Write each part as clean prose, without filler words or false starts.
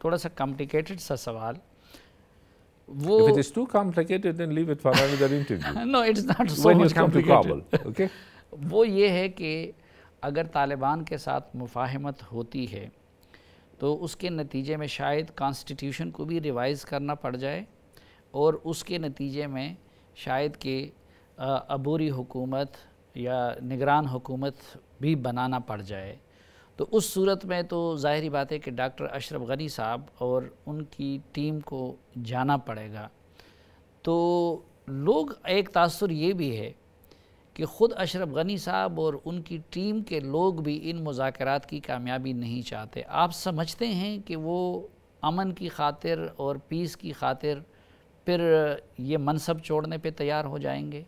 थोड़ा सा कॉम्प्लिकेटेड सा सवाल वो If it is too complicated, then leave it for another interview. No, it's not so when much you come complicated. to Kabul, okay? वो ये है कि अगर तालिबान के साथ मुफाहमत होती है तो उसके नतीजे में शायद कॉन्स्टिट्यूशन को भी रिवाइज़ करना पड़ जाए और उसके नतीजे में शायद कि अबूरी हुकूमत या निगरान हुकूमत भी बनाना पड़ जाए। तो उस सूरत में तो ज़ाहिरी बात है कि डॉक्टर अशरफ गनी साहब और उनकी टीम को जाना पड़ेगा। तो लोग एक तासुर ये भी है कि ख़ुद अशरफ गनी साहब और उनकी टीम के लोग भी इन मुज़ाकरात की कामयाबी नहीं चाहते। आप समझते हैं कि वो अमन की खातिर और पीस की खातिर फिर ये मनसब छोड़ने पे तैयार हो जाएंगे?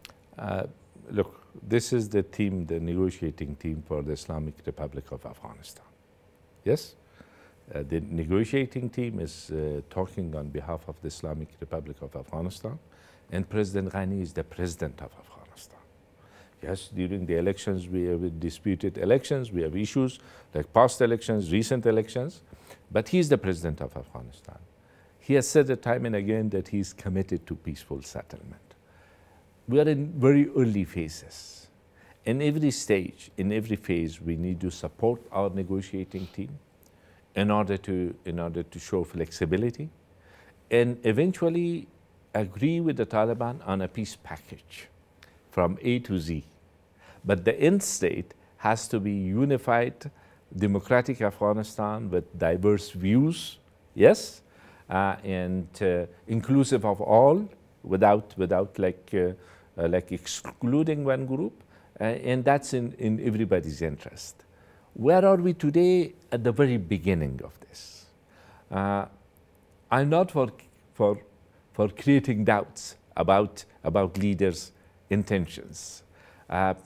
Look, this is the team, the negotiating team for the Islamic Republic of Afghanistan. Yes? The negotiating team is talking on behalf of the Islamic Republic of Afghanistan, and President Ghani is the president of Afghanistan. Yes, during the elections, we have disputed elections, we have issues like past elections, recent elections, but he is the president of Afghanistan. He has said time and again that he is committed to peaceful settlement. We are in very early phases. In every stage, in every phase, we need to support our negotiating team in order to show flexibility and eventually agree with the Taliban on a peace package from A to Z. But the end state has to be unified, democratic Afghanistan with diverse views, yes, and inclusive of all, without like excluding one group, and that's in everybody's interest. Where are we today? At the very beginning of this. I'm not for creating doubts about leaders' intentions. Had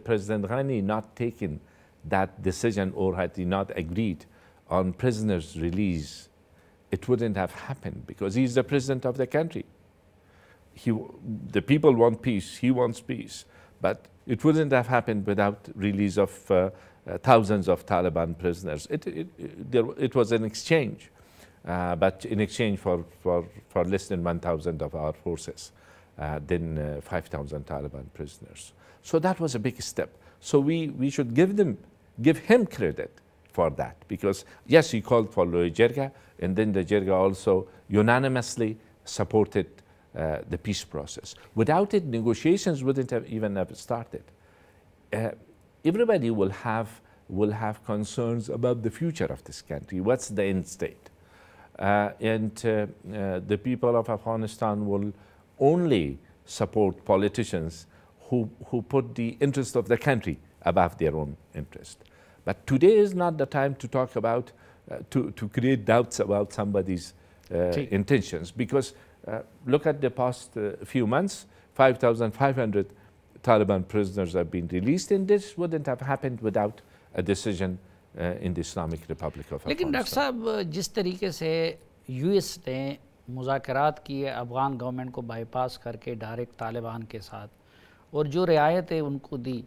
President Ghani not taken that decision, or had he not agreed on prisoners' release, it wouldn't have happened, because he's the president of the country. The people want peace, he wants peace, but it wouldn't have happened without release of thousands of Taliban prisoners. It was an exchange, but in exchange for less than 1,000 of our forces, then 5,000 Taliban prisoners. So that was a big step. So we should give him credit for that, because yes, he called for Jirga, and then the Jirga also unanimously supported the peace process. Without it, negotiations wouldn't have even have started. Everybody will have concerns about the future of this country. What's the end state? And the people of Afghanistan will only support politicians who put the interest of the country above their own interest. But today is not the time to talk about, to create doubts about somebody's intentions, because look at the past few months, 5,500 Taliban prisoners have been released, and this wouldn't have happened without a decision in the Islamic Republic of Afghanistan. लेकिन doctor साहब, जिस तरीके से US ने मुज़ाकरात किए Afghan government को bypass करके direct Taliban के साथ, और जो रियायतें उनको दी,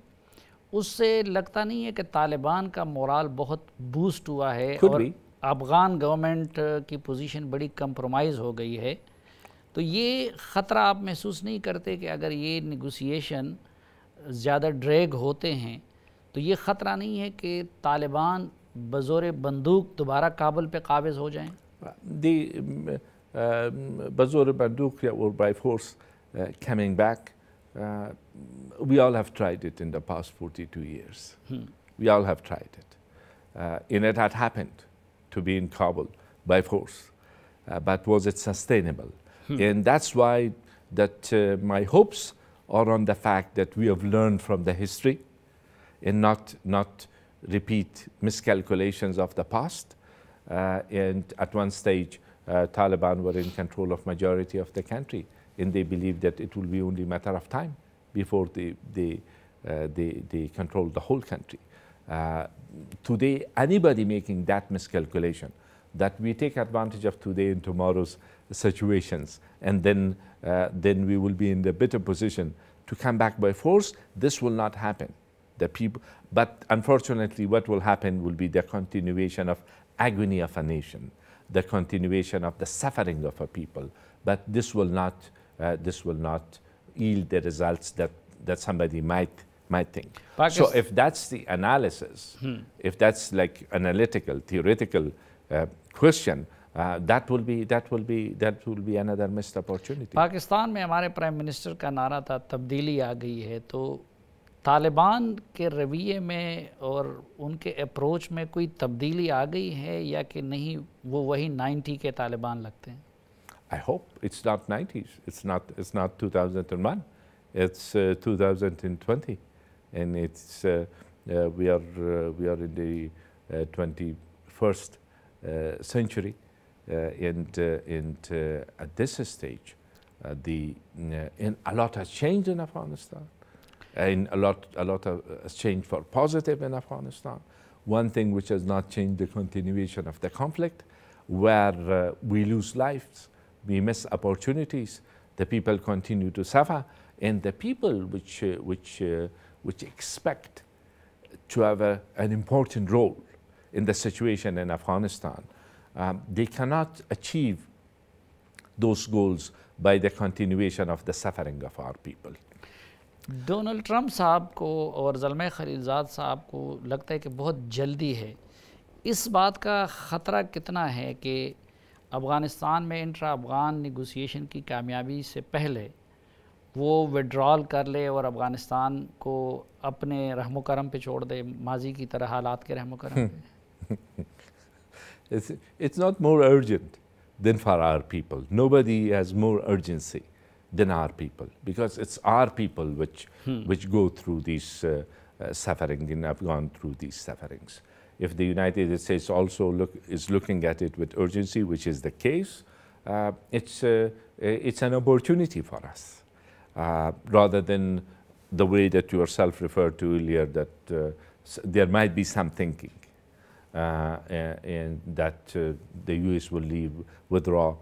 उससे लगता नहीं है कि तालिबान का मोराल बहुत बूस्ट हुआ है और अफ़गान गवर्नमेंट की पोजीशन बड़ी कंप्रोमाइज़ हो गई है? तो ये ख़तरा आप महसूस नहीं करते कि अगर ये नेगोशिएशन ज़्यादा ड्रैग होते हैं तो ये ख़तरा नहीं है कि तालिबान बज़ोर बंदूक दोबारा काबुल पे काबिज़ हो जाएं? बज़ोर बंदूक or by force coming back, we all have tried it in the past 42 years. We all have tried it. And it had happened to be in Kabul by force. But was it sustainable? And that's why my hopes are on the fact that we have learned from the history and not repeat miscalculations of the past. And at one stage, Taliban were in control of majority of the country, and they believed that it will be only a matter of time before they control the whole country. Today, anybody making that miscalculation, that we take advantage of today and tomorrow's situations, and then we will be in the better position to come back by force, this will not happen. The people, but unfortunately, what will happen will be the continuation of agony of a nation, the continuation of the suffering of a people. But this will not yield the results that somebody might think. So if that's the analysis, if that's like analytical, theoretical question, that will be another missed opportunity. Pakistan में हमारे prime minister का नारा था तब्दीली आ गई है, तो तालिबान के रवैये में और उनके अप्रोच में कोई तब्दीली आ गई है या कि नहीं, वो वही 90 के तालिबान लगते हैं? I hope it's not 90s. It's not 2001. It's 2020, and it's we are in the 21st century, and at this stage, a lot has changed in Afghanistan. And a lot has changed for positive in Afghanistan. One thing which has not changed, the continuation of the conflict, where we lose lives, we miss opportunities, the people continue to suffer, and the people which expect to have an important role in the situation in Afghanistan, they cannot achieve those goals by the continuation of the suffering of our people. Donald Trump साहब को और ज़ल्मे Khalilzad साहब को लगता है कि बहुत जल्दी है। इस बात का ख़तरा कितना है कि अफ़गानिस्तान में इंट्रा अफ़गान नेगोशिएशन की कामयाबी से पहले वो विड्रॉल कर ले और अफ़गानिस्तान को अपने रहमो करम पे छोड़ दे, माजी की तरह हालात के रहमो करम पे? It's not more urgent than for our people. Nobody has more urgency than our people, because it's our people which go through these suffering and have gone through these sufferings. If the United States also is looking at it with urgency, which is the case, it's an opportunity for us, rather than the way that you yourself referred to earlier, that there might be some thinking and that the U.S. will withdraw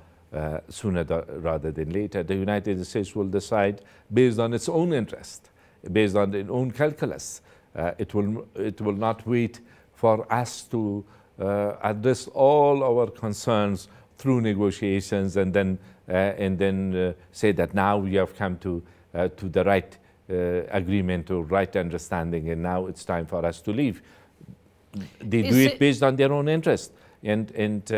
sooner rather than later. The United States will decide based on its own interest, based on its own calculus. It will not wait for us to address all our concerns through negotiations and then say that now we have come to the right agreement or right understanding, and now it's time for us to leave. They do it based on their own interest. And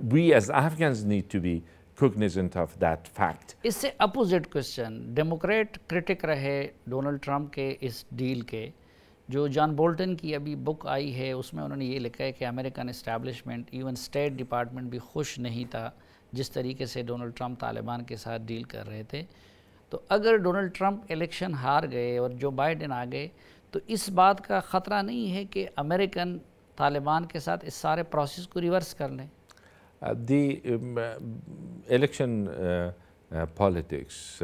we as Afghans need to be cognizant of that fact. इससे opposite question, Democrat critic रहे Donald Trump के इस deal के, जो John Bolton की अभी book आई है उसमें उन्होंने ये लिखा है कि American establishment, even state department भी खुश नहीं था जिस तरीके से डोनाल्ड ट्रंप तालिबान के साथ डील कर रहे थे। तो अगर डोनाल्ड ट्रंप इलेक्शन हार गए और जो बाइडेन आ गए, तो इस बात का ख़तरा नहीं है कि अमेरिकन तालिबान के साथ इस सारे प्रोसेस को रिवर्स कर लें? The election politics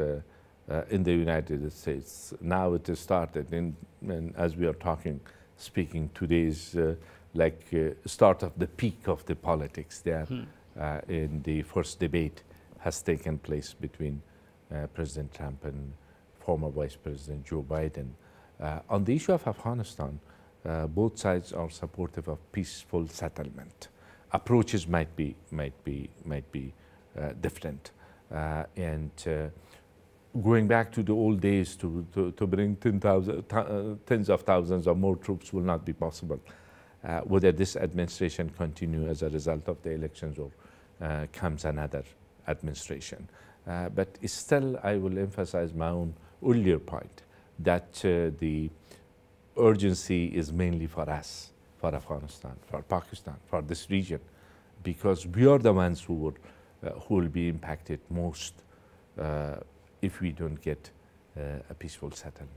in the United States, now it has started, and as we are speaking today is like start of the peak of the politics there. In the first debate has taken place between President Trump and former Vice President Joe Biden. On the issue of Afghanistan, both sides are supportive of peaceful settlement. Approaches might be different, and going back to the old days to bring tens of thousands or more troops will not be possible. Whether this administration continue as a result of the elections or comes another administration, but still I will emphasize my own earlier point that the urgency is mainly for us, for Afghanistan, for Pakistan, for this region, because we are the ones who will be impacted most if we don't get a peaceful settlement.